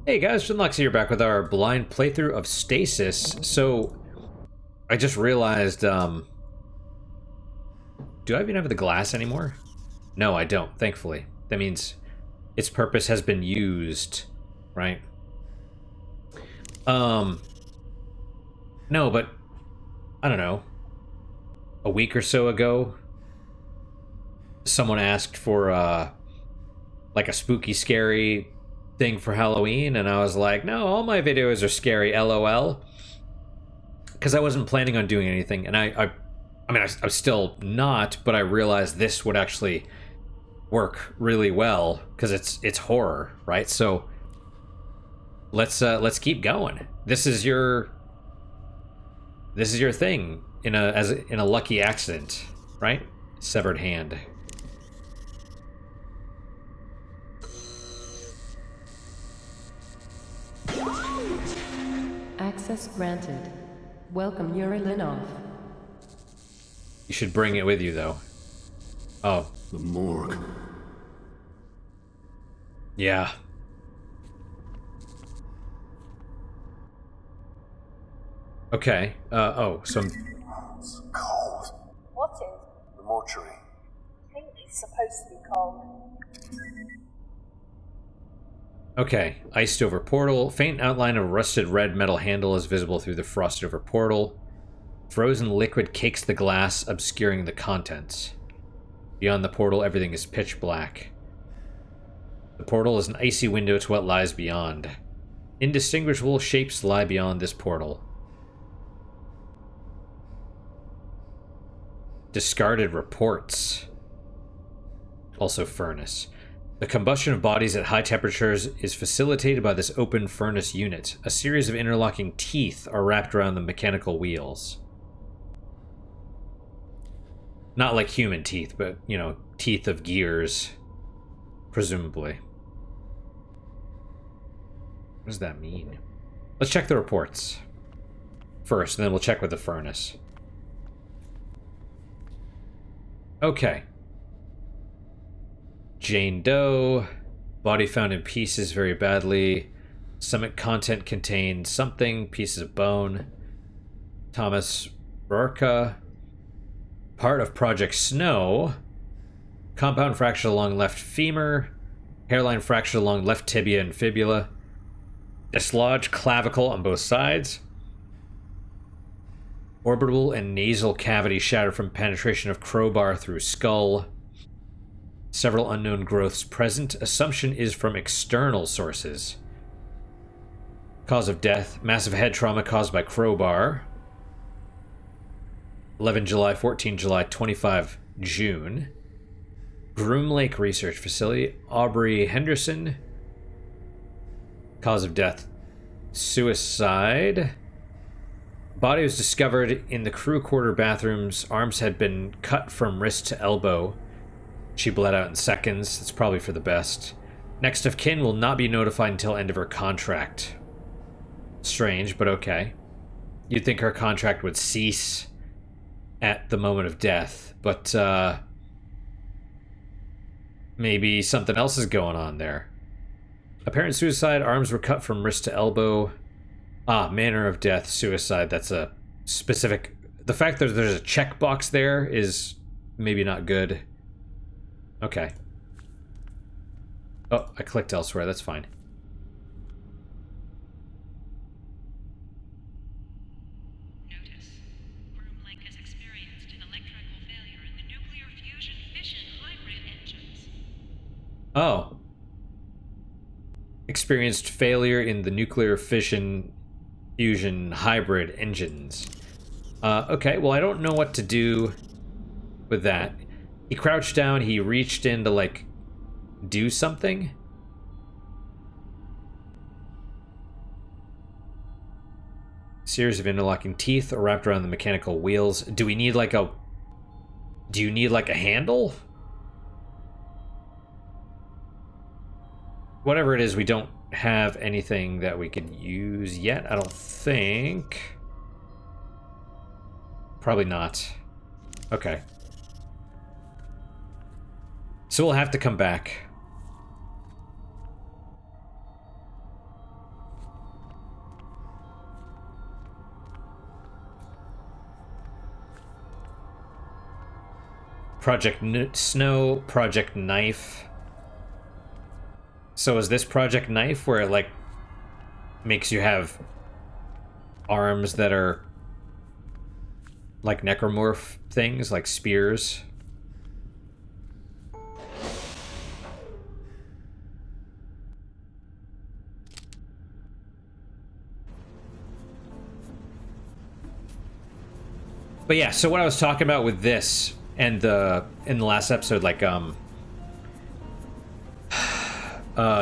Hey guys, Shinlux here, back with our blind playthrough of Stasis. So, I just realized, do I even have the glass anymore? No, I don't, thankfully. That means its purpose has been used, right? No, but, I don't know, a week or so ago, someone asked for, like a spooky, scary thing for Halloween, and I was like, no, all my videos are scary, LOL. Because I wasn't planning on doing anything, and I mean, I'm still not, but I realized this would actually work really well because it's horror, right? So let's keep going. This is your thing in a lucky accident, right? Severed hand. Access granted. Welcome, Yuri Linov. You should bring it with you, though. Oh. The morgue. Yeah. Okay. Oh, some... It's cold. What is? The mortuary. I think it's supposed to be cold. Okay, iced over portal. Faint outline of rusted red metal handle is visible through the frosted over portal. Frozen liquid cakes the glass, obscuring the contents. Beyond the portal, everything is pitch black. The portal is an icy window to what lies beyond. Indistinguishable shapes lie beyond this portal. Discarded reports. Also furnace. The combustion of bodies at high temperatures is facilitated by this open furnace unit. A series of interlocking teeth are wrapped around the mechanical wheels. Not like human teeth, but, you know, teeth of gears. Presumably. What does that mean? Let's check the reports first, and then we'll check with the furnace. Okay. Jane Doe. Body found in pieces very badly. Stomach content contained something. Pieces of bone. Thomas Rorka. Part of Project Snow. Compound fracture along left femur. Hairline fracture along left tibia and fibula. Dislodged clavicle on both sides. Orbital and nasal cavity shattered from penetration of crowbar through skull. Several unknown growths present. Assumption is from external sources. Cause of death. Massive head trauma caused by crowbar. 11 July, 14 July, 25 June. Groom Lake Research Facility. Aubrey Henderson. Cause of death. Suicide. Body was discovered in the crew quarter bathrooms. Arms had been cut from wrist to elbow. She bled out in seconds. That's probably for the best. Next of kin will not be notified until end of her contract. Strange, but okay. You'd think her contract would cease at the moment of death, but maybe something else is going on there. Apparent suicide. Arms were cut from wrist to elbow. Manner of death, suicide. That's a specific... The fact that there's a checkbox there is maybe not good. Okay. Oh, I clicked elsewhere. That's fine. Notice. Groom Lake has experienced an electrical failure in the nuclear fusion fission hybrid engines. Oh. Experienced failure in the nuclear fission fusion hybrid engines. Okay, well, I don't know what to do with that. He crouched down, he reached in to, like, do something? Series of interlocking teeth are wrapped around the mechanical wheels. Do we need, like, a... Do you need, like, a handle? Whatever it is, we don't have anything that we could use yet, I don't think. Probably not. Okay. So we'll have to come back. Snow, Project Knife. So is this Project Knife where it, like, makes you have arms that are like necromorph things, like spears? But yeah, so what I was talking about with this and in the last episode, like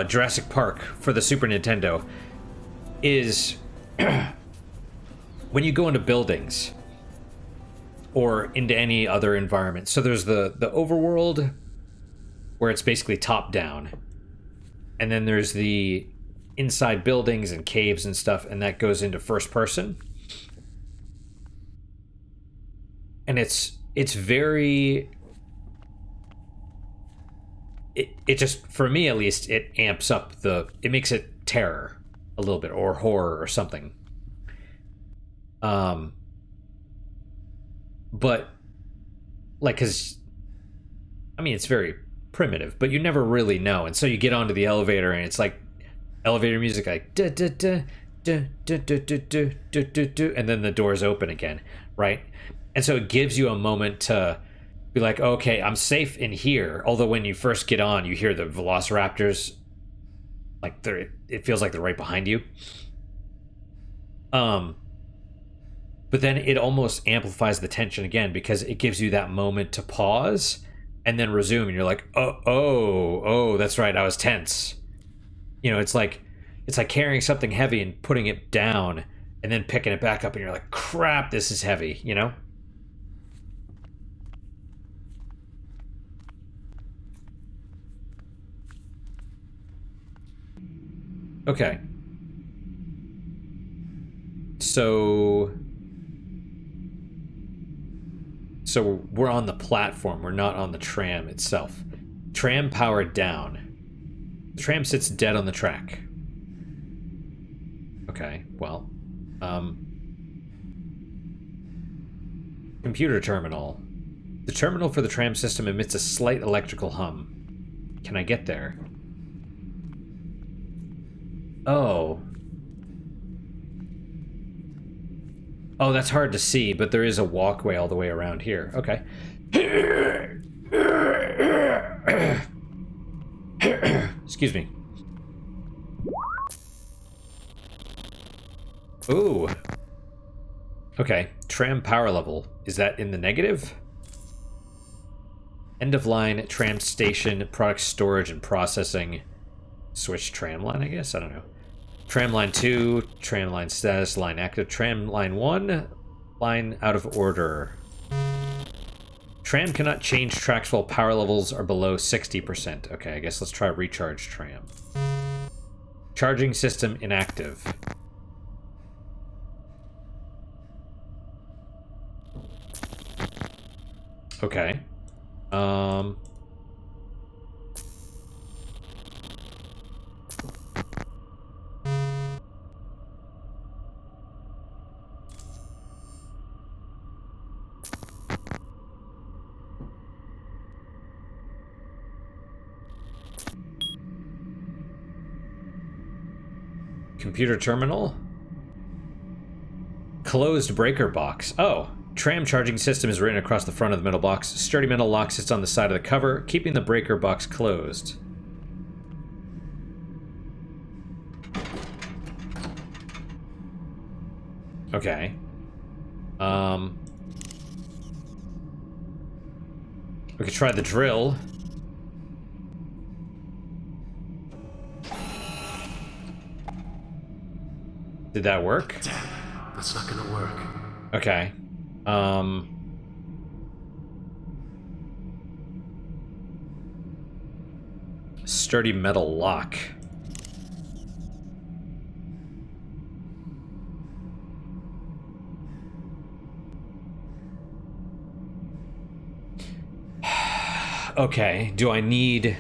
Jurassic Park for the Super Nintendo, is when you go into buildings or into any other environment. So there's the overworld where it's basically top down, and then there's the inside buildings and caves and stuff, and that goes into first person. And it's very, it just, for me at least, it amps up it makes it terror a little bit, or horror or something. But like, cause I mean, it's very primitive, but you never really know. And so you get onto the elevator and it's like elevator music, like da da da da da da da da da da da, and then the doors open again, right? And so it gives you a moment to be like, okay, I'm safe in here. Although when you first get on, you hear the velociraptors, like it feels like they're right behind you. But then it almost amplifies the tension again, because it gives you that moment to pause and then resume, and you're like, oh, that's right, I was tense. You know, it's like carrying something heavy and putting it down and then picking it back up, and you're like, crap, this is heavy, you know? Okay. So we're on the platform, we're not on the tram itself. Tram powered down. The tram sits dead on the track. Okay, well, computer terminal. The terminal for the tram system emits a slight electrical hum. Can I get there? Oh. Oh, that's hard to see, but there is a walkway all the way around here. Okay. Excuse me. Ooh. Okay. Tram power level. Is that in the negative? End of line, tram station, product storage and processing. Switch tram line, I guess? I don't know. Tram line 2, tram line status, line active. Tram line 1, line out of order. Tram cannot change tracks while power levels are below 60%. Okay, I guess let's try recharge tram. Charging system inactive. Okay. Computer terminal. Closed breaker box. Oh, tram charging system is written across the front of the metal box. Sturdy metal lock sits on the side of the cover, keeping the breaker box closed. Okay. We could try the drill. Did that work? That's not gonna work. Okay. Sturdy metal lock. Okay, do I need...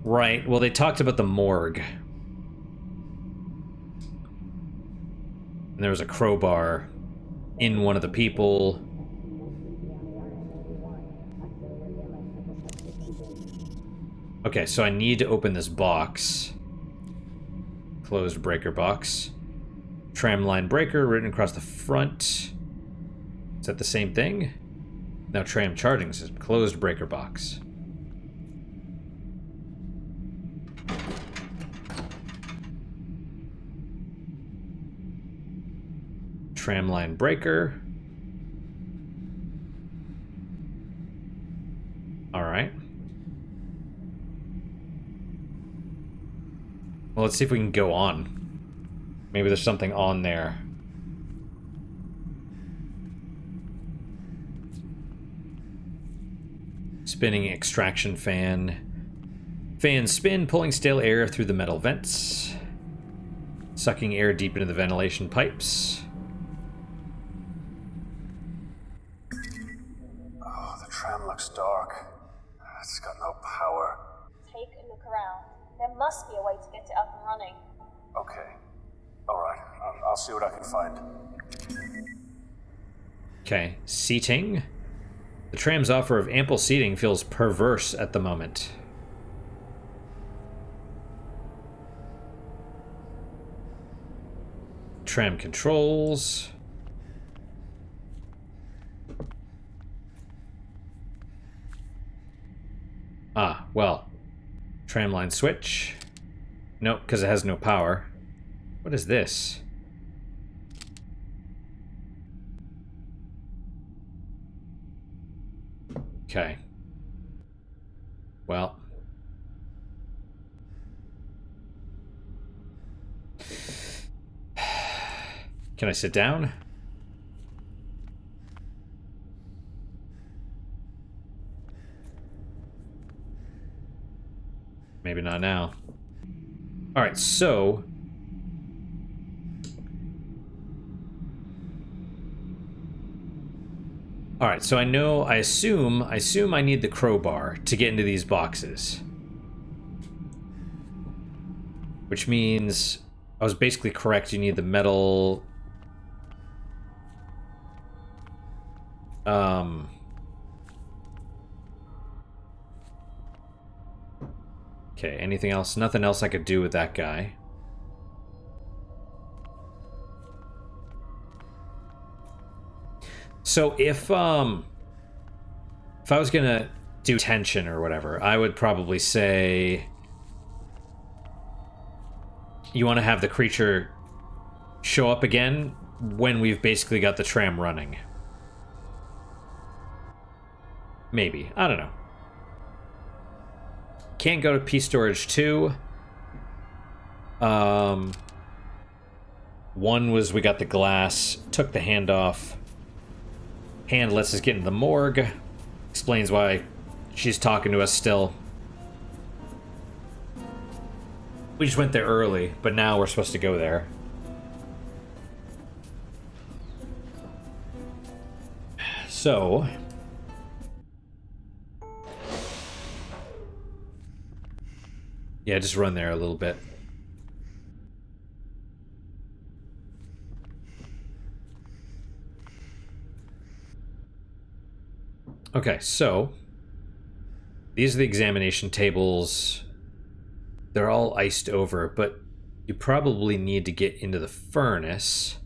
Right, well, they talked about the morgue. And there was a crowbar in one of the people. Okay, so I need to open this box. Closed breaker box. Tramline breaker written across the front. Is that the same thing? Now tram charging system. Closed breaker box. Tramline breaker. Alright. Well, let's see if we can go on. Maybe there's something on there. Spinning extraction fan. Fans spin, pulling stale air through the metal vents. Sucking air deep into the ventilation pipes. Oh, the tram looks dark. It's got no power. Take a look around. There must be a way to get it up and running. Okay. Alright, I'll see what I can find. Okay, seating. The tram's offer of ample seating feels perverse at the moment. Tram controls. Ah, well. Tramline switch. Nope, because it has no power. What is this? Okay. Well. Can I sit down? Maybe not now. Alright, so... Alright, so I assume I need the crowbar to get into these boxes. Which means I was basically correct, you need the metal... Okay, anything else? Nothing else I could do with that guy. So if I was gonna do tension or whatever, I would probably say you want to have the creature show up again when we've basically got the tram running. Maybe. I don't know. Can't go to P storage 2. One was we got the glass, took the hand off. Hand lets us get into the morgue. Explains why she's talking to us still. We just went there early, but now we're supposed to go there. So... yeah, just run there a little bit. Okay, so these are the examination tables. They're all iced over, but you probably need to get into the furnace.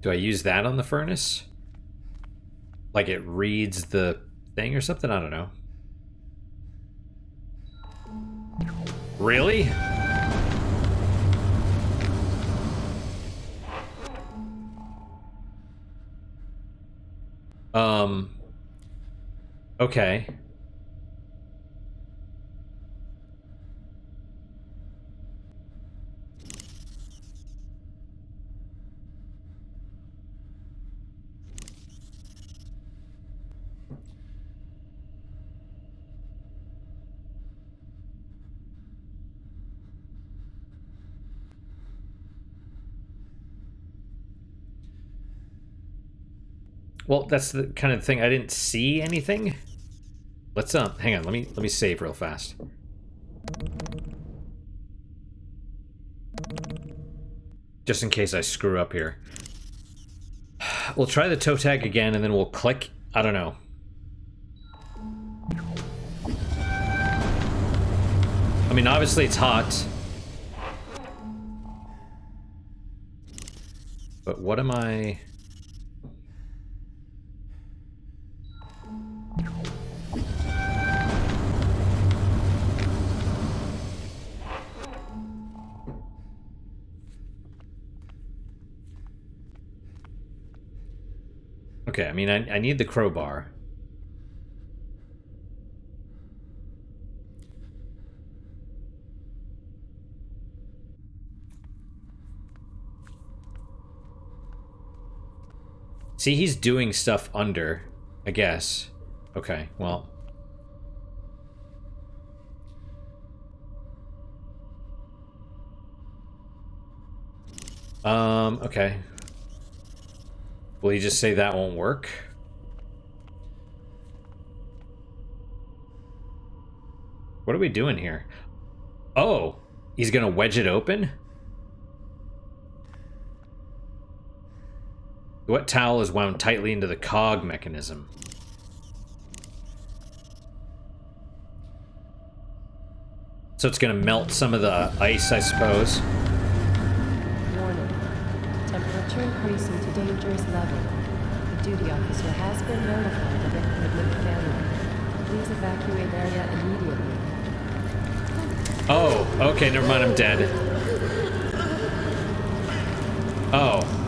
Do I use that on the furnace? Like it reads the thing or something? I don't know. Really? Okay. Well, that's the kind of thing. I didn't see anything. Let's hang on. Let me save real fast. Just in case I screw up here. We'll try the toe tag again, and then we'll click. I don't know. I mean, obviously it's hot. But what am I... Okay, I mean, I need the crowbar. See, he's doing stuff under, I guess. Okay, well. Okay. Will you just say that won't work? What are we doing here? Oh, he's gonna wedge it open? What towel is wound tightly into the cog mechanism? So it's gonna melt some of the ice, I suppose. Warning. Temperature increasing to dangerous level. The duty officer has been notified of equipment failure. Please evacuate area immediately. Oh, okay, never mind, I'm dead. Oh.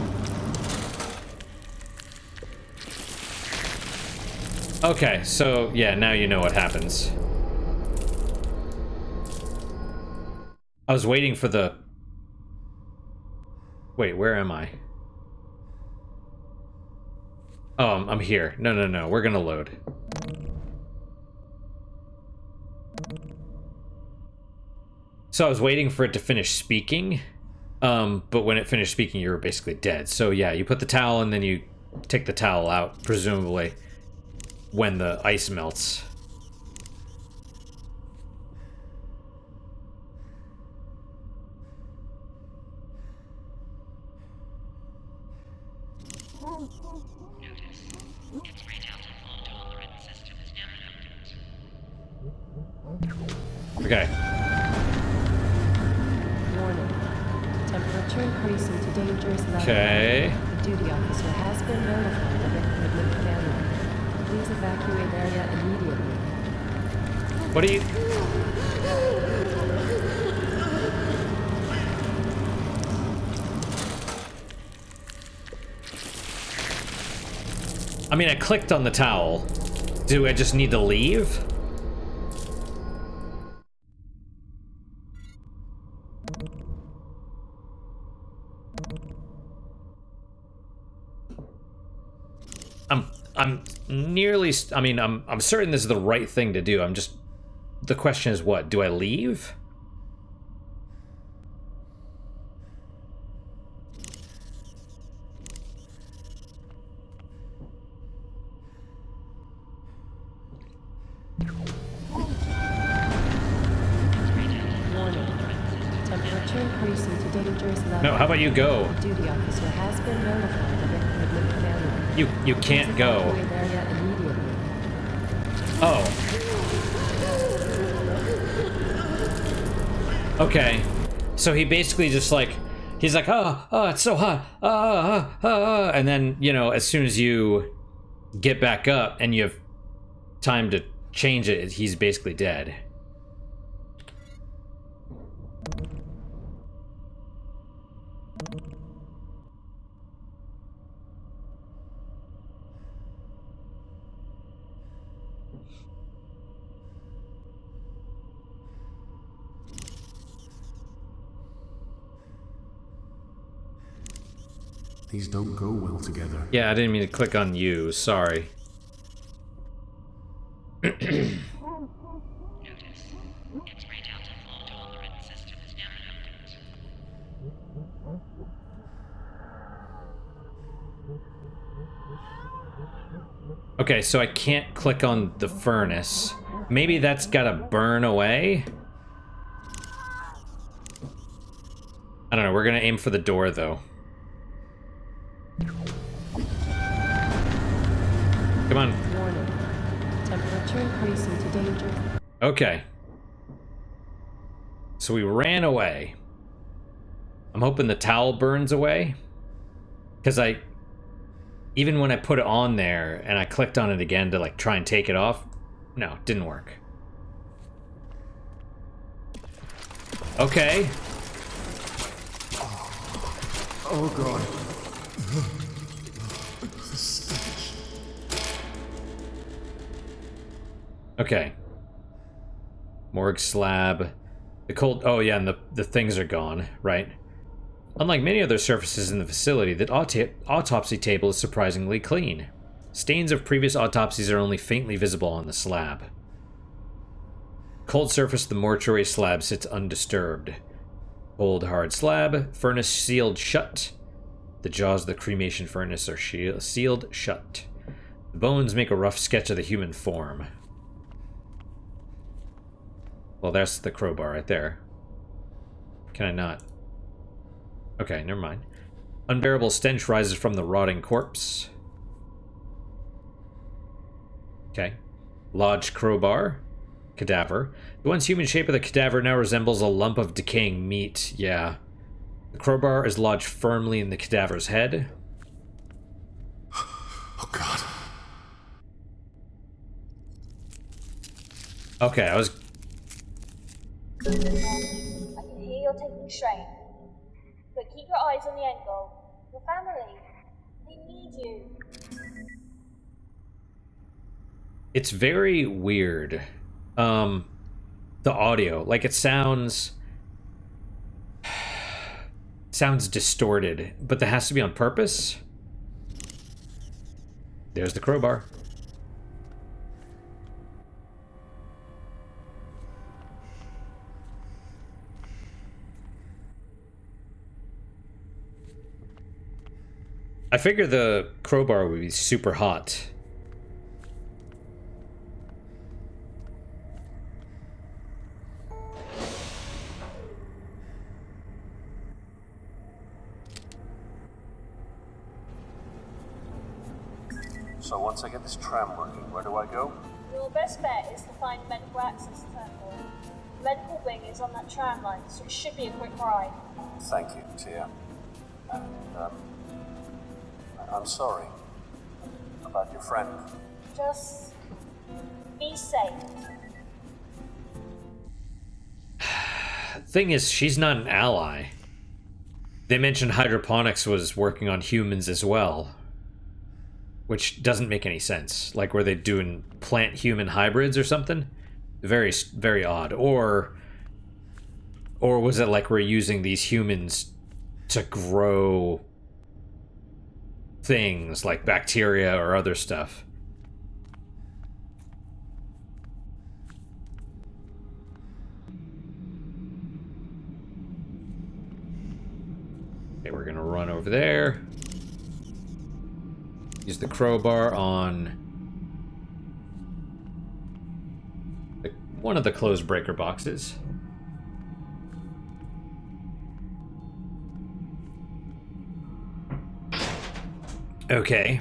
Okay, so, yeah, now you know what happens. I was waiting for the... Wait, where am I? Oh, I'm here. No, we're gonna load. So I was waiting for it to finish speaking, but when it finished speaking, you were basically dead. So yeah, you put the towel and then you take the towel out, presumably, when the ice melts. Notice. X-ray delta fault tolerance system is now active. Okay. Warning. Temperature increasing to dangerous level. Okay. The duty officer has been notified of equipment failure. Please evacuate area immediately. What are you... I mean, I clicked on the towel. Do I just need to leave? I'm nearly... I mean, I'm certain this is the right thing to do. I'm just... The question is what? Do I leave? Warning. Temperature increasing to dangerous level. No, how about you go? The duty officer has been notified of equipment failure. You can't go. Evacuate area immediately. Oh. Okay. So he basically just like, he's like, oh, it's so hot. And then, you know, as soon as you get back up and you have time to change it, he's basically dead. These don't go well together. Yeah, I didn't mean to click on you. Sorry. Notice. X-ray delta fault tolerance system is now active. Okay, so I can't click on the furnace. Maybe that's gotta burn away? I don't know, we're gonna aim for the door, though. Come on. Warning. Temperature increasing to danger. Okay. So we ran away. I'm hoping the towel burns away. Because even when I put it on there and I clicked on it again to like try and take it off, no, it didn't work. Okay. Oh god. Okay. Morgue slab. The cold... Oh, yeah, and the things are gone, right? Unlike many other surfaces in the facility, the autopsy table is surprisingly clean. Stains of previous autopsies are only faintly visible on the slab. Cold surface of the mortuary slab sits undisturbed. Cold, hard slab. Furnace sealed shut. The jaws of the cremation furnace are sealed shut. The bones make a rough sketch of the human form. Well, that's the crowbar right there. Can I not? Okay, never mind. Unbearable stench rises from the rotting corpse. Okay. Lodged crowbar. Cadaver. The once human shape of the cadaver now resembles a lump of decaying meat. Yeah. The crowbar is lodged firmly in the cadaver's head. Oh god. Okay, I I can hear you're taking strain. But keep your eyes on the end goal. Your family. They need you. It's very weird. The audio. Like, it sounds distorted, but that has to be on purpose. There's the crowbar. I figure the crowbar would be super hot. So once I get this tram working, where do I go? Your best bet is to find medical access terminal. The medical wing is on that tram line, so it should be a quick ride. Thank you, Tia. And, I'm sorry about your friend. Just be safe. Thing is, she's not an ally. They mentioned hydroponics was working on humans as well, which doesn't make any sense. Like, were they doing plant-human hybrids or something? Very, very odd. Or was it like we're using these humans to grow things like bacteria or other stuff? Okay, we're gonna run over there. Use the crowbar on one of the closed breaker boxes. Okay.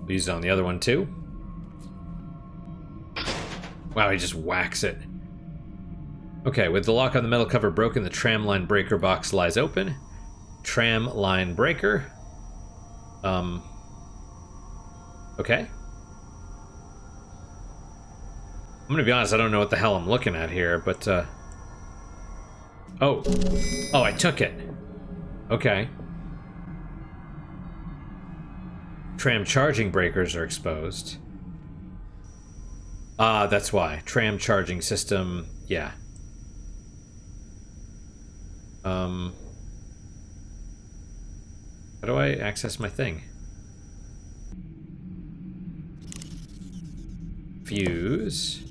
Use it on the other one too. Wow, he just whacks it. Okay, with the lock on the metal cover broken, the tram line breaker box lies open. Tram line breaker. Okay. I'm gonna be honest, I don't know what the hell I'm looking at here, but, Oh, I took it. Okay. Tram charging breakers are exposed. Ah, that's why. Tram charging system, yeah. How do I access my thing? Fuse.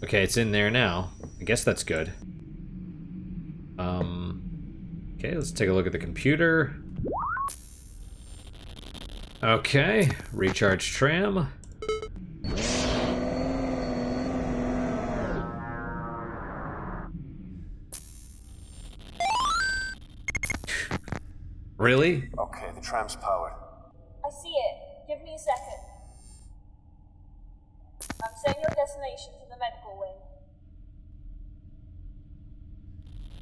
Okay, it's in there now. I guess that's good. Okay, let's take a look at the computer. Okay, recharge tram. Really? Okay, the tram's powered. I see it. Give me a second. I'm setting your destination to the medical wing.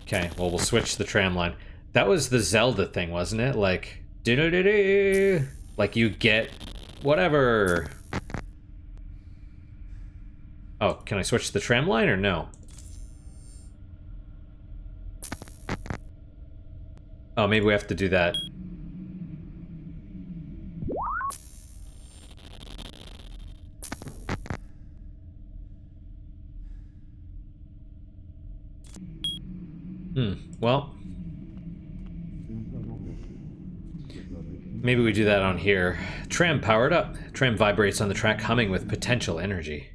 Okay, well, we'll switch the tram line. That was the Zelda thing, wasn't it? Like, do-do-do-do. Like you get whatever. Oh, can I switch the tram line or no? Oh, maybe we have to do that. Well. Maybe we do that on here. Tram powered up. Tram vibrates on the track, humming with potential energy.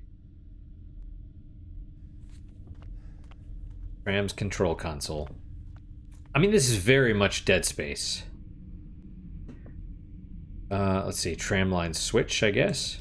Tram's control console. I mean, this is very much Dead Space. Let's see. Tram line switch, I guess.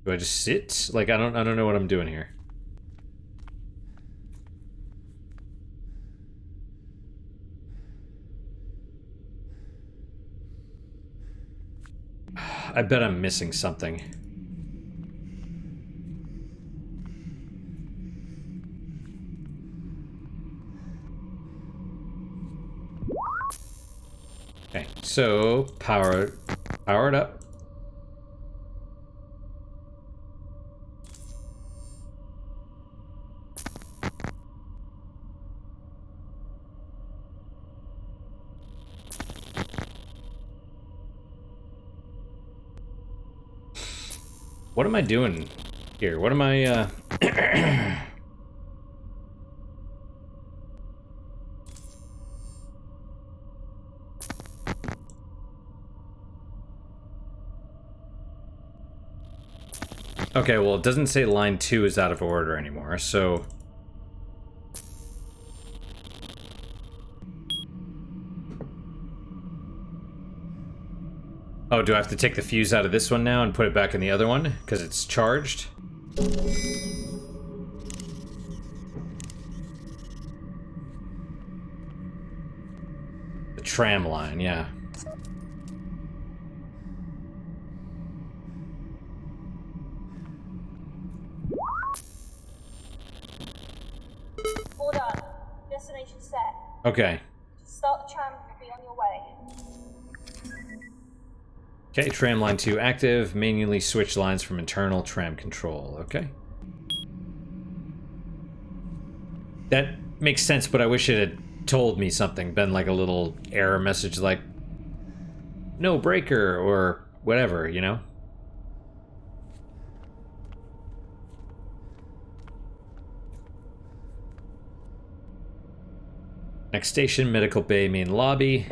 Do I just sit? Like, I don't know what I'm doing here. I bet I'm missing something. Okay, so power it up. What am I doing here? What am I, Okay, well, it doesn't say line 2 is out of order anymore, so... Oh, do I have to take the fuse out of this one now and put it back in the other one? Because it's charged? The tram line, yeah. All done. Destination set. Okay. Start the tram, you'll be on your way. Okay, tram line 2 active. Manually switch lines from internal tram control. Okay. That makes sense, but I wish it had told me something. Been like a little error message like, no breaker, or whatever, you know? Next station, medical bay main lobby.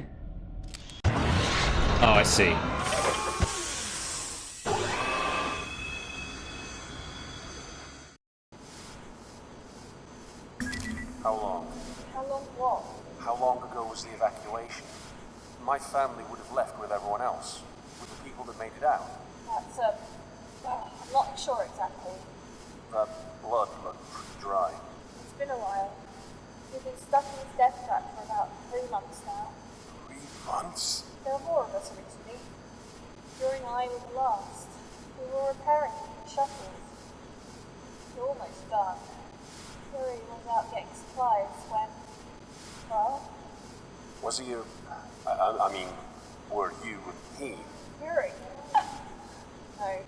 Oh, I see. How long? How long what? How long ago was the evacuation? My family would have left with everyone else, with the people that made it out. That's, I'm not sure exactly. That blood looked pretty dry. It's been a while. We've been stuck in this death trap for about 3 months now. 3 months? There were more of us originally. During I was last, we were repairing the shuttles. We're almost done. Fury was out getting supplies when, well, Was he I mean, were you and he? Fury. No.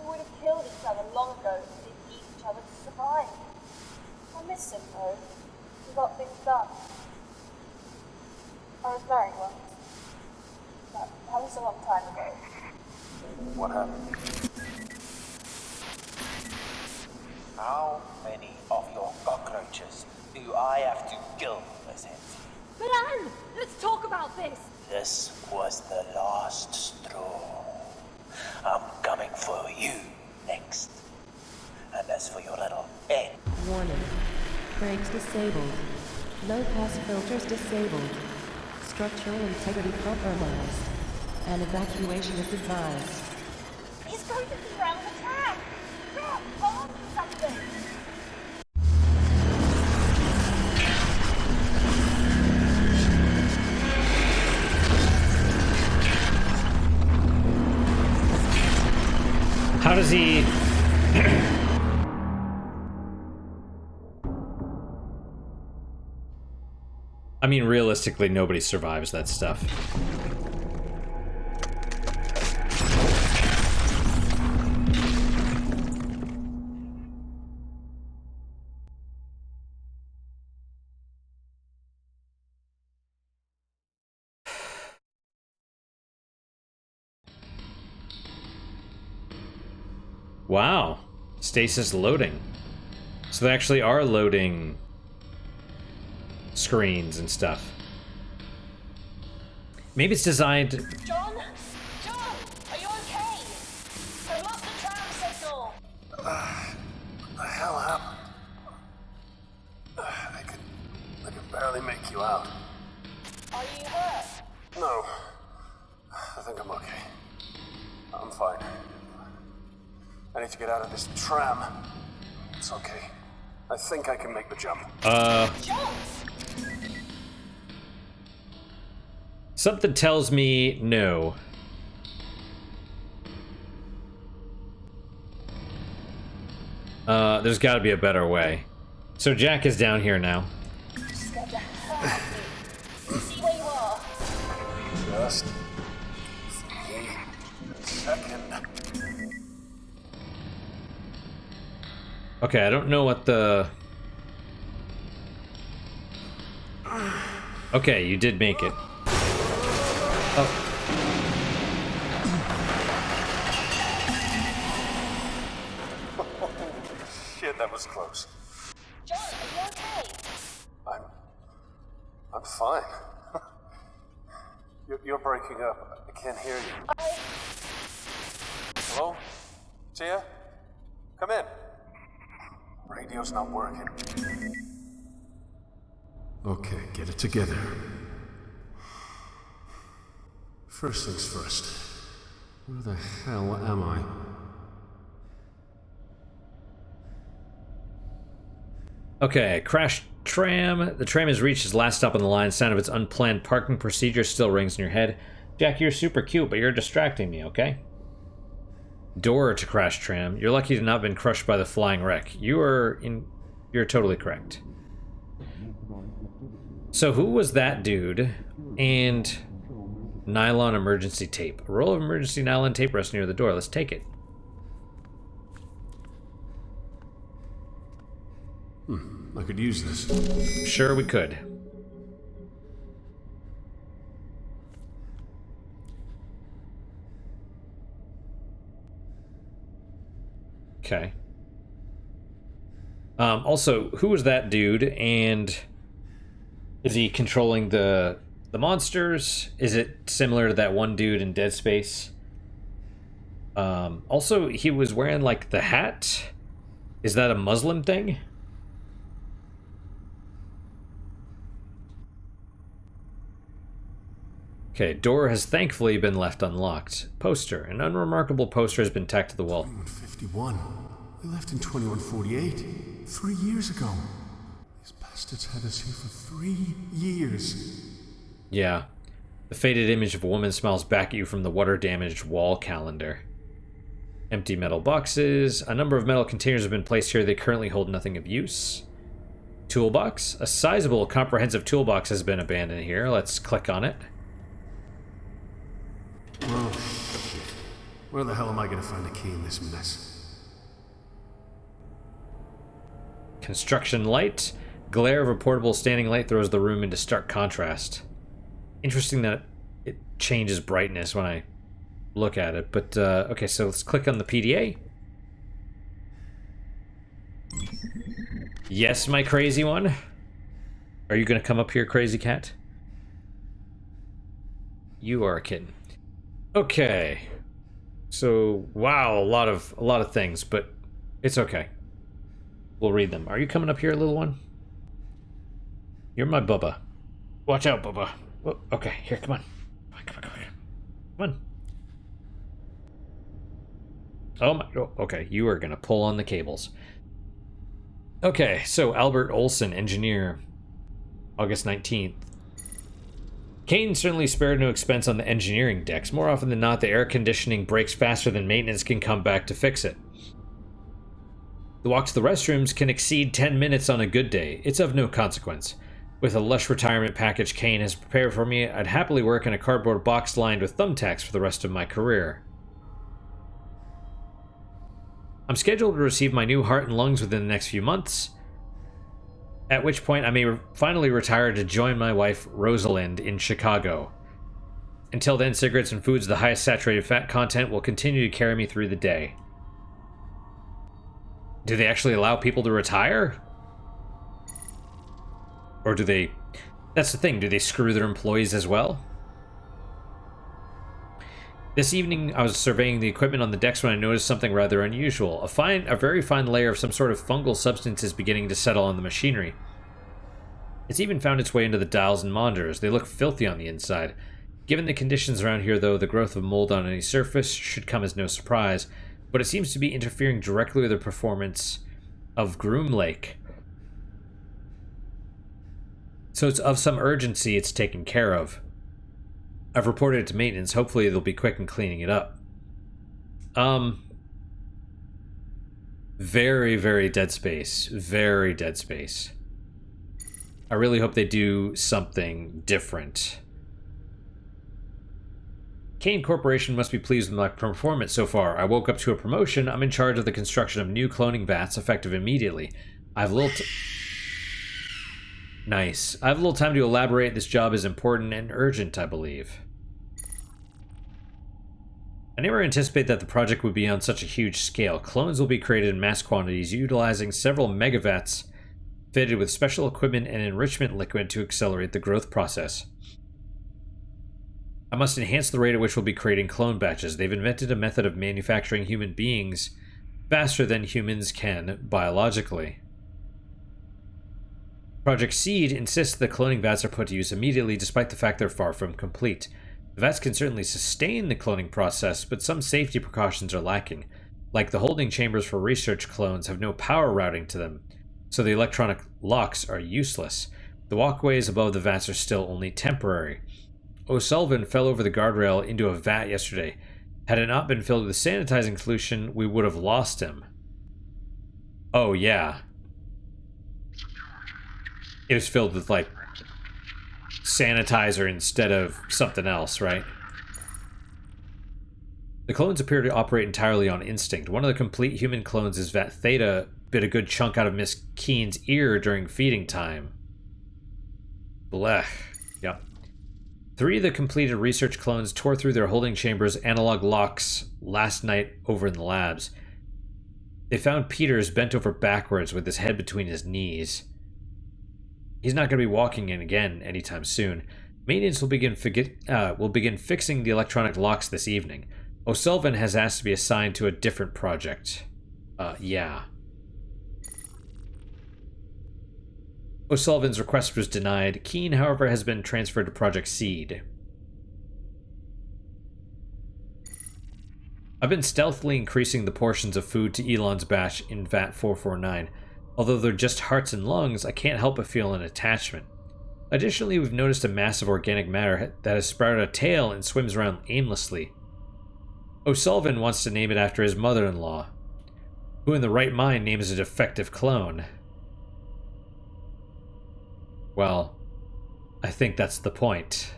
We would have killed each other long ago if we didn't need each other to survive. I miss him though. We got things done. I was married once. But that was a long time ago. What happened? How many of your cockroaches do I have to kill, Lizette? Milan, let's talk about this. This was the last straw. I'm coming for you next. And as for your little head, Warning. Brakes disabled. Low pass filters disabled. Structural integrity compromised. And evacuation is advised. He's going to be around the track. Look, hold something. How does he... I mean, realistically, nobody survives that stuff. Wow. Stasis loading. So they actually are loading screens and stuff. Maybe it's designed... John? John, are you okay? I lost the tram signal. What the hell happened? I can barely make you out. Are you hurt? No. I think I'm okay. I'm fine. I need to get out of this tram. It's okay. I think I can make the jump. John! Something tells me no. There's got to be a better way. So Jack is down here now. Scared the hell out of me. See where you are. Just give me a second. Okay, I don't know what the... Okay, you did make it. Oh. Shit, that was close. John, are you okay? I'm fine. You're breaking up. I can't hear you. Hello? Tia? Come in. Radio's not working. Okay, get it together. First things first. Where the hell am I? Okay, crashed tram. The tram has reached its last stop on the line. Sound of its unplanned parking procedure still rings in your head. Jack, you're super cute, but you're distracting me, okay? Door to crash tram. You're lucky to not have been crushed by the flying wreck. You're totally correct. So who was that dude? And nylon emergency tape. A roll of emergency nylon tape rests near the door. Let's take it. I could use this. Sure we could. Okay. Also, who was that dude, and is he controlling the monsters? Is it similar to that one dude in Dead Space? Also, he was wearing, like, the hat. Is that a Muslim thing? Okay, door has thankfully been left unlocked. Poster. An unremarkable poster has been tacked to the wall. 2151. We left in 2148. 3 years ago. These bastards had us here for 3 years. Yeah. The faded image of a woman smiles back at you from the water-damaged wall calendar. Empty metal boxes. A number of metal containers have been placed here. They currently hold nothing of use. Toolbox. A sizable, comprehensive toolbox has been abandoned here. Let's click on it. Oh, shit. Where the hell am I going to find a key in this mess? Construction light. Glare of a portable standing light throws the room into stark contrast. Interesting that it changes brightness when I look at it. But, okay, so let's click on the PDA. Yes, my crazy one. Are you gonna come up here, crazy cat? You are a kitten. Okay. So, wow, a lot of things, but it's okay. We'll read them. Are you coming up here, little one? You're my Bubba. Watch out, Bubba. Whoa, okay, here, come on. Come on. Oh my, oh, okay, you are gonna pull on the cables. Okay, so Albert Olson, engineer, August 19th. Kane certainly spared no expense on the engineering decks. More often than not, the air conditioning breaks faster than maintenance can come back to fix it. The walk to the restrooms can exceed 10 minutes on a good day. It's of no consequence. With a lush retirement package Kane has prepared for me, I'd happily work in a cardboard box lined with thumbtacks for the rest of my career. I'm scheduled to receive my new heart and lungs within the next few months, at which point I may finally retire to join my wife, Rosalind, in Chicago. Until then, cigarettes and foods with the highest saturated fat content will continue to carry me through the day. Do they actually allow people to retire? Or do they... That's the thing, do they screw their employees as well? This evening, I was surveying the equipment on the decks when I noticed something rather unusual. A very fine layer of some sort of fungal substance is beginning to settle on the machinery. It's even found its way into the dials and monitors. They look filthy on the inside. Given the conditions around here, though, the growth of mold on any surface should come as no surprise, but it seems to be interfering directly with the performance of Groom Lake. So it's of some urgency it's taken care of. I've reported it to maintenance. Hopefully they'll be quick in cleaning it up. Very, very Dead Space. Very Dead Space. I really hope they do something different. Kane Corporation must be pleased with my performance so far. I woke up to a promotion. I'm in charge of the construction of new cloning vats, effective immediately. I have little Nice. I have a little time to elaborate. This job is important and urgent, I believe. I never anticipated that the project would be on such a huge scale. Clones will be created in mass quantities, utilizing several megavats fitted with special equipment and enrichment liquid to accelerate the growth process. I must enhance the rate at which we'll be creating clone batches. They've invented a method of manufacturing human beings faster than humans can biologically. Project Seed insists the cloning vats are put to use immediately, despite the fact they're far from complete. The vats can certainly sustain the cloning process, but some safety precautions are lacking. Like the holding chambers for research clones have no power routing to them, so the electronic locks are useless. The walkways above the vats are still only temporary. O'Sullivan fell over the guardrail into a vat yesterday. Had it not been filled with sanitizing solution, we would have lost him. Oh yeah. It was filled with, like, sanitizer instead of something else, right? The clones appear to operate entirely on instinct. One of the complete human clones is Vat Theta bit a good chunk out of Miss Keene's ear during feeding time. Blech. Yep. 3 of the completed research clones tore through their holding chambers' analog locks last night over in the labs. They found Peters bent over backwards with his head between his knees. He's not going to be walking in again anytime soon. Maintenance will begin fixing the electronic locks this evening. O'Sullivan has asked to be assigned to a different project. Yeah. O'Sullivan's request was denied. Keene, however, has been transferred to Project Seed. I've been stealthily increasing the portions of food to Elon's batch in VAT 449. Although they're just hearts and lungs, I can't help but feel an attachment. Additionally, we've noticed a mass of organic matter that has sprouted a tail and swims around aimlessly. O'Sullivan wants to name it after his mother-in-law. Who in the right mind names a defective clone? Well, I think that's the point.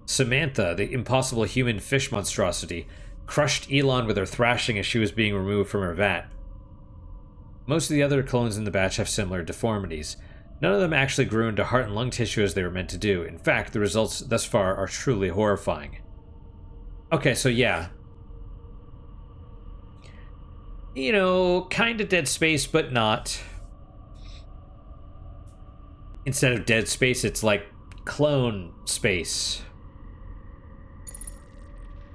Samantha, the impossible human fish monstrosity, crushed Elon with her thrashing as she was being removed from her vat. Most of the other clones in the batch have similar deformities. None of them actually grew into heart and lung tissue as they were meant to do. In fact, the results thus far are truly horrifying. Okay, so yeah. You know, kind of Dead Space, but not. Instead of Dead Space, it's like clone space.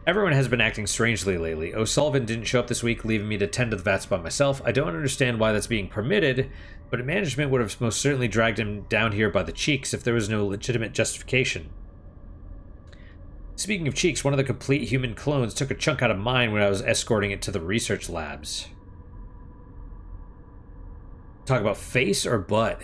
Everyone has been acting strangely lately. O'Sullivan didn't show up this week, leaving me to tend to the vats by myself. I don't understand why that's being permitted, but management would have most certainly dragged him down here by the cheeks if there was no legitimate justification. Speaking of cheeks, one of the complete human clones took a chunk out of mine when I was escorting it to the research labs. Talk about face or butt?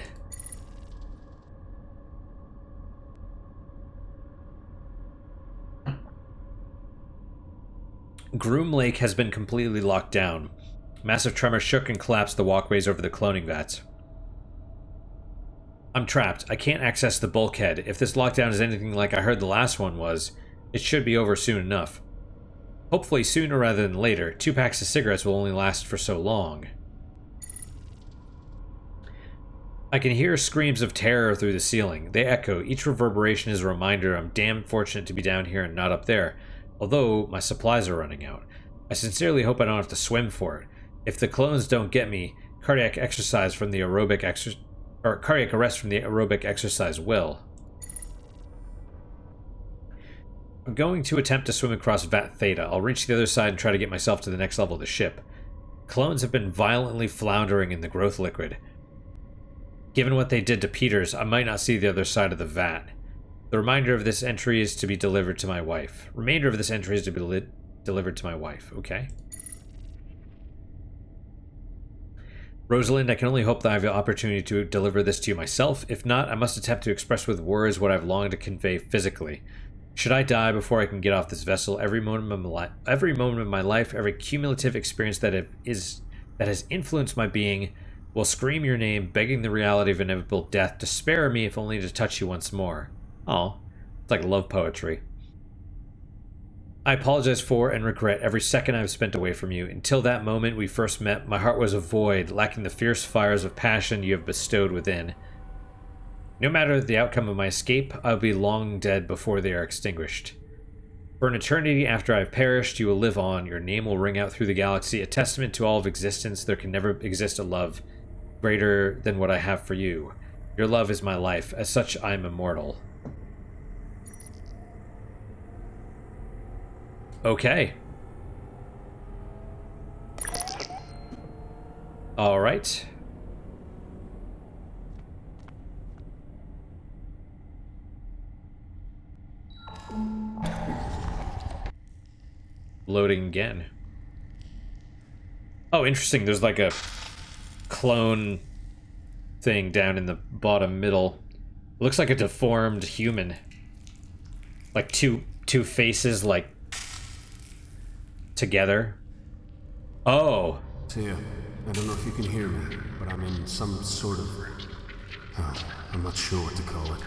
Groom Lake has been completely locked down. Massive tremors shook and collapsed the walkways over the cloning vats. I'm trapped. I can't access the bulkhead. If this lockdown is anything like I heard the last one was, it should be over soon enough. Hopefully sooner rather than later. 2 packs of cigarettes will only last for so long. I can hear screams of terror through the ceiling. They echo. Each reverberation is a reminder I'm damn fortunate to be down here and not up there. Although my supplies are running out. I sincerely hope I don't have to swim for it. If the clones don't get me, cardiac arrest from the aerobic exercise will. I'm going to attempt to swim across Vat Theta. I'll reach the other side and try to get myself to the next level of the ship. Clones have been violently floundering in the growth liquid. Given what they did to Peters, I might not see the other side of the vat. The remainder of this entry is to be delivered to my wife. Okay. Rosalind, I can only hope that I have the opportunity to deliver this to you myself. If not, I must attempt to express with words what I've longed to convey physically. Should I die before I can get off this vessel, every moment of my life, every cumulative experience that has influenced my being, will scream your name, begging the reality of inevitable death to spare me if only to touch you once more. Oh, it's like love poetry. I apologize for and regret every second I've spent away from you. Until that moment we first met, my heart was a void, lacking the fierce fires of passion you have bestowed within. No matter the outcome of my escape, I'll be long dead before they are extinguished. For an eternity after I've perished, you will live on. Your name will ring out through the galaxy, a testament to all of existence. There can never exist a love greater than what I have for you. Your love is my life. As such, I am immortal. Okay. All right. Loading again. Oh, interesting. There's like a clone thing down in the bottom middle. It looks like a deformed human. Like two faces, like together. Oh. Tia, I don't know if you can hear me, but I'm in some sort of... I'm not sure what to call it.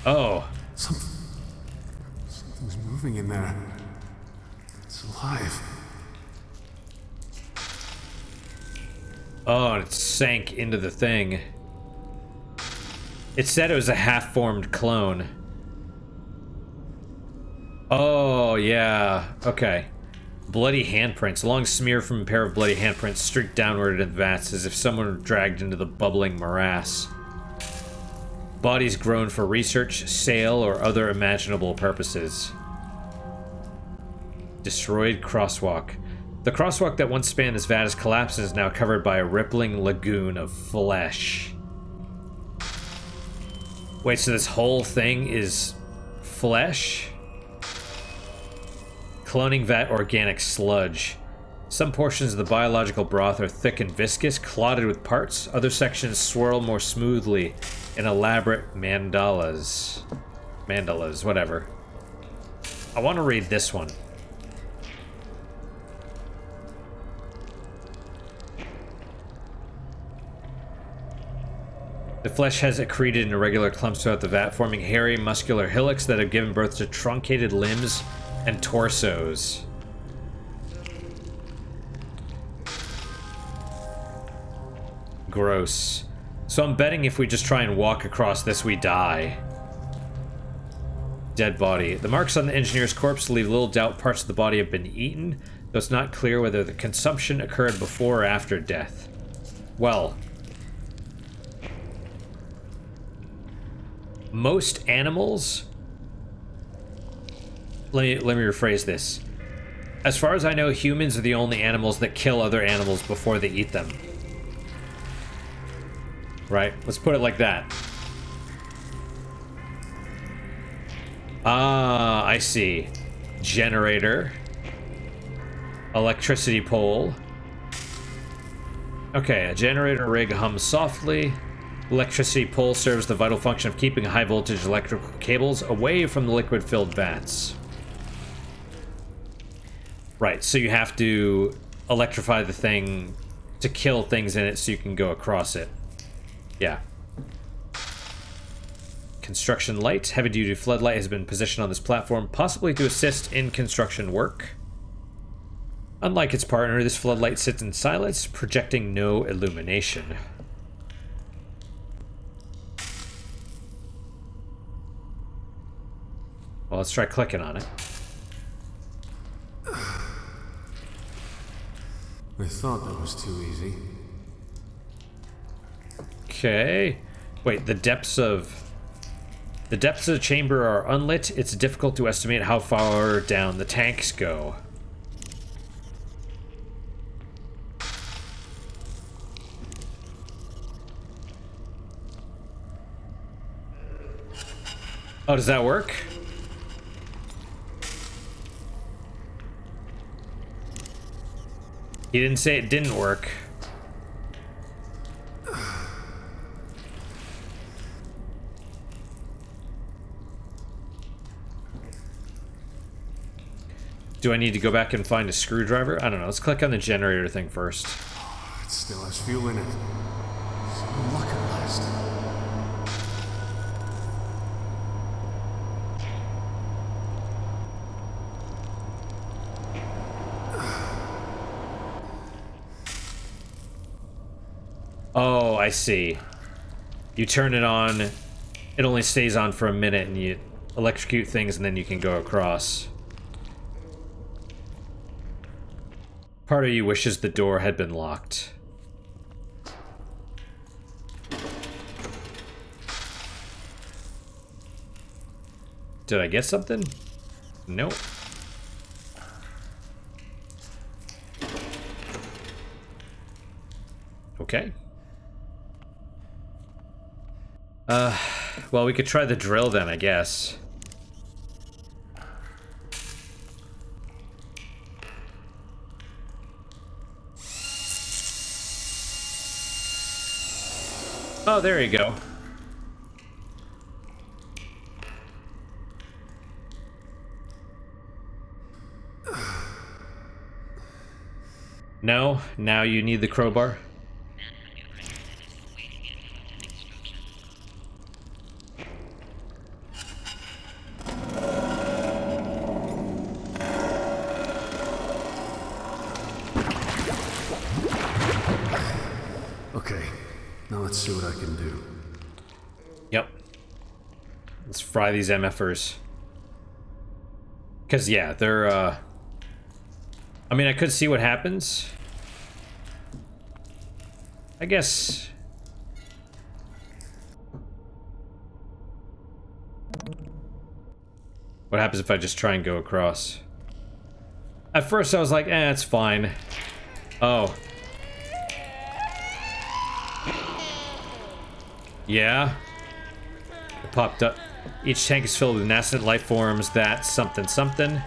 Oh. Something's moving in there. It's alive. Oh, and it sank into the thing. It said it was a half-formed clone. Oh, yeah. Okay. Bloody handprints. A long smear from a pair of bloody handprints streaked downward into the vats as if someone were dragged into the bubbling morass. Bodies grown for research, sale, or other imaginable purposes. Destroyed crosswalk. The crosswalk that once spanned this vat has collapsed and is now covered by a rippling lagoon of flesh. Wait, so this whole thing is flesh? Cloning vat organic sludge. Some portions of the biological broth are thick and viscous, clotted with parts. Other sections swirl more smoothly in elaborate mandalas. Mandalas, whatever. I want to read this one. The flesh has accreted in irregular clumps throughout the vat, forming hairy, muscular hillocks that have given birth to truncated limbs and torsos. Gross. So I'm betting if we just try and walk across this, we die. Dead body. The marks on the engineer's corpse leave little doubt parts of the body have been eaten. So it's not clear whether the consumption occurred before or after death. Well, most animals... Let me rephrase this. As far as I know, humans are the only animals that kill other animals before they eat them. Right? Let's put it like that. Ah, I see. Generator. Electricity pole. Okay, a generator rig hums softly. Electricity pole serves the vital function of keeping high voltage electrical cables away from the liquid-filled vats. Right, so you have to electrify the thing to kill things in it so you can go across it. Yeah. Construction light. Heavy-duty floodlight has been positioned on this platform, possibly to assist in construction work. Unlike its partner, this floodlight sits in silence, projecting no illumination. Well, let's try clicking on it. I thought that was too easy. Okay. Wait, the depths of the chamber are unlit. It's difficult to estimate how far down the tanks go. Oh, does that work? He didn't say it didn't work. Do I need to go back and find a screwdriver? I don't know. Let's click on the generator thing first. It still has fuel in it. Some luck at last. Oh, I see. You turn it on, it only stays on for a minute, and you electrocute things, and then you can go across. Part of you wishes the door had been locked. Did I get something? Nope. Okay. Well, we could try the drill then, I guess. Oh, there you go. No? Now you need the crowbar? Okay, now let's see what I can do. Yep. Let's fry these MFers. Because, yeah, they're, I mean, I could see what happens. I guess... What happens if I just try and go across? At first I was like, it's fine. Oh. Yeah. It popped up. Each tank is filled with nascent life forms that something something.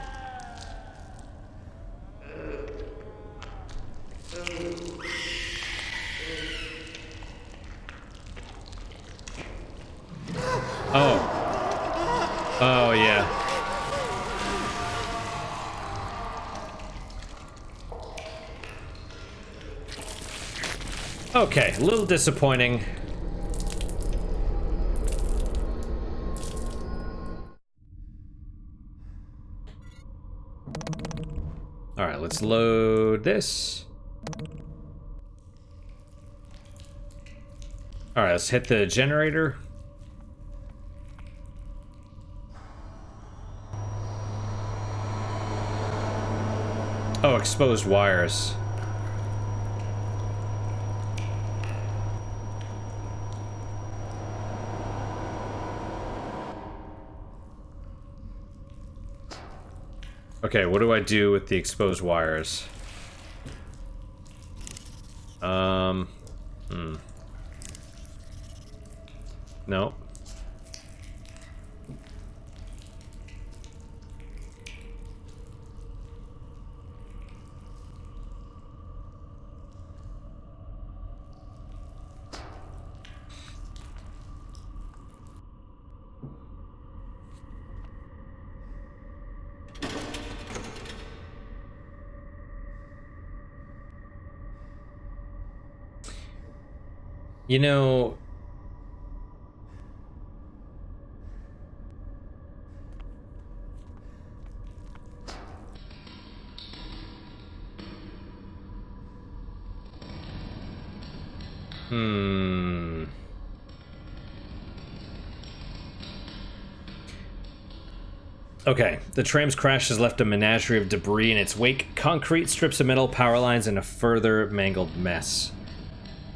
Oh. Oh, yeah. Okay, a little disappointing. Alright, let's load this. Alright, let's hit the generator. Oh, exposed wires. Okay, what do I do with the exposed wires? No. You know, Okay, the tram's crash has left a menagerie of debris in its wake. Concrete, strips of metal, power lines, and a further mangled mess.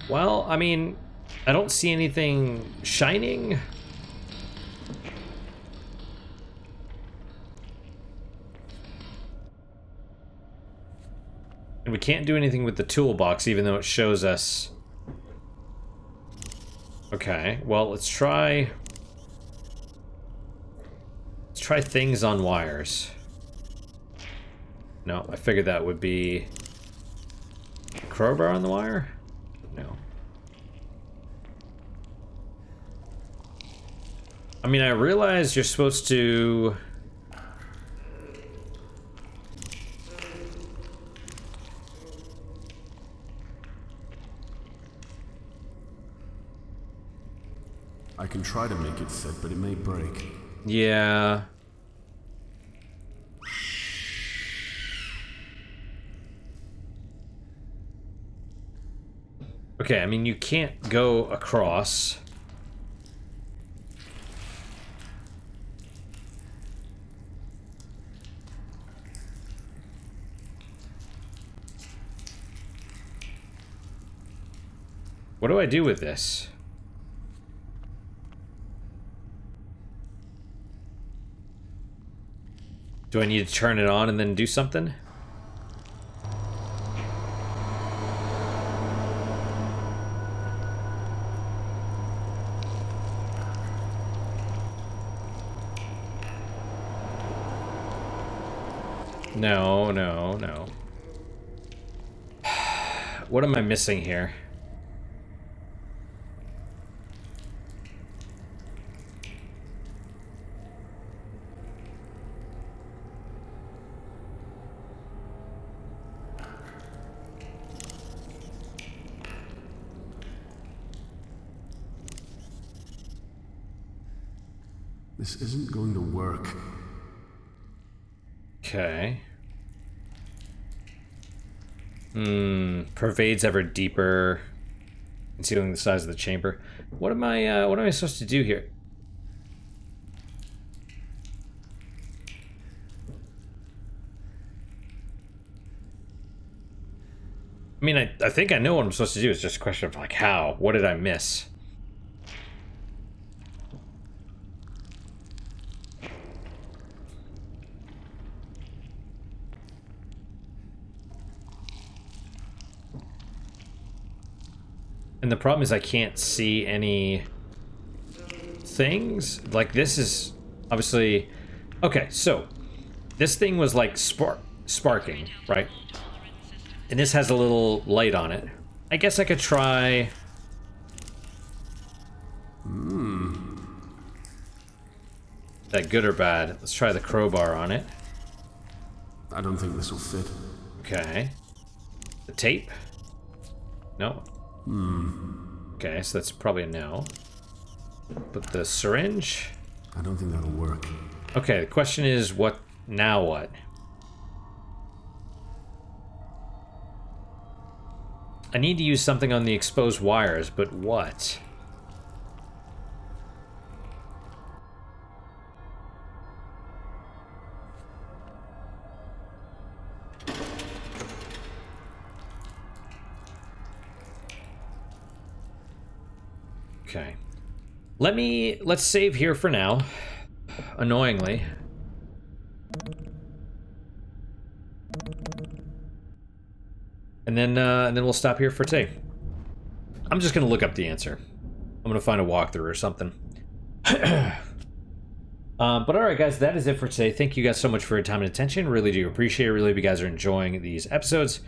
Well, I mean, I don't see anything shining. And we can't do anything with the toolbox, even though it shows us... Okay, well, let's try things on wires. No, I figured that would be... Crowbar on the wire? No. I mean, I realize you're supposed to... I can try to make it fit, but it may break. Yeah. Okay, I mean, you can't go across. What do I do with this? Do I need to turn it on and then do something? No, no, no. What am I missing here? This isn't going to work. Okay. Pervades ever deeper, concealing the size of the chamber. What am I supposed to do here? I mean, I think I know what I'm supposed to do. It's just a question of, like, how? What did I miss? And the problem is I can't see any things. Like, this is obviously... Okay, so this thing was like sparking, right? And this has a little light on it. I guess I could try... That good or bad? Let's try the crowbar on it. I don't think this will fit. Okay. The tape? No. Okay, so that's probably a no. But the syringe? I don't think that'll work. Okay, the question is, what now what? I need to use something on the exposed wires, but what? Okay. Let's save here for now. Annoyingly. And then we'll stop here for today. I'm just gonna look up the answer. I'm gonna find a walkthrough or something. But alright guys, that is it for today. Thank you guys so much for your time and attention. Really do appreciate it. Really hope you guys are enjoying these episodes.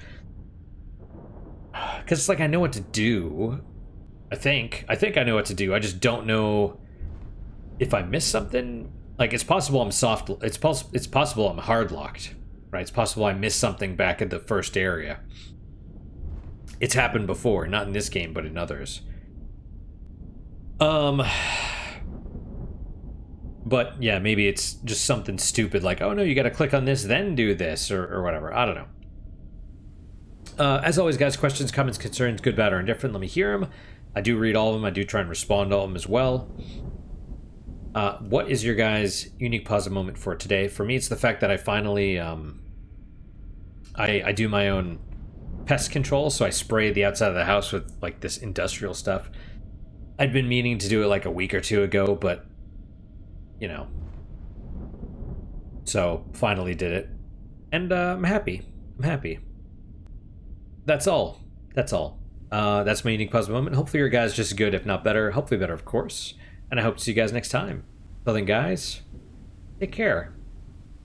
Because it's like I know what to do. I think I know what to do. I just don't know if I missed something. Like, it's possible I'm soft... It's possible I'm hard locked. Right? It's possible I missed something back at the first area. It's happened before. Not in this game, but in others. But, yeah, maybe it's just something stupid like, oh no, you gotta click on this, then do this, or whatever. I don't know. As always, guys, questions, comments, concerns, good, bad, or indifferent, let me hear them. I do read all of them. I do try and respond to all of them as well. What is your guys' unique positive moment for today? For me, it's the fact that I finally, I do my own pest control, so I spray the outside of the house with, like, this industrial stuff. I'd been meaning to do it, like, a week or two ago, but, you know. So, finally did it. And, I'm happy. I'm happy. That's all. That's all. That's my unique positive moment. Hopefully your guys just as good, if not better. Hopefully better, of course. And I hope to see you guys next time. Till then, guys, take care.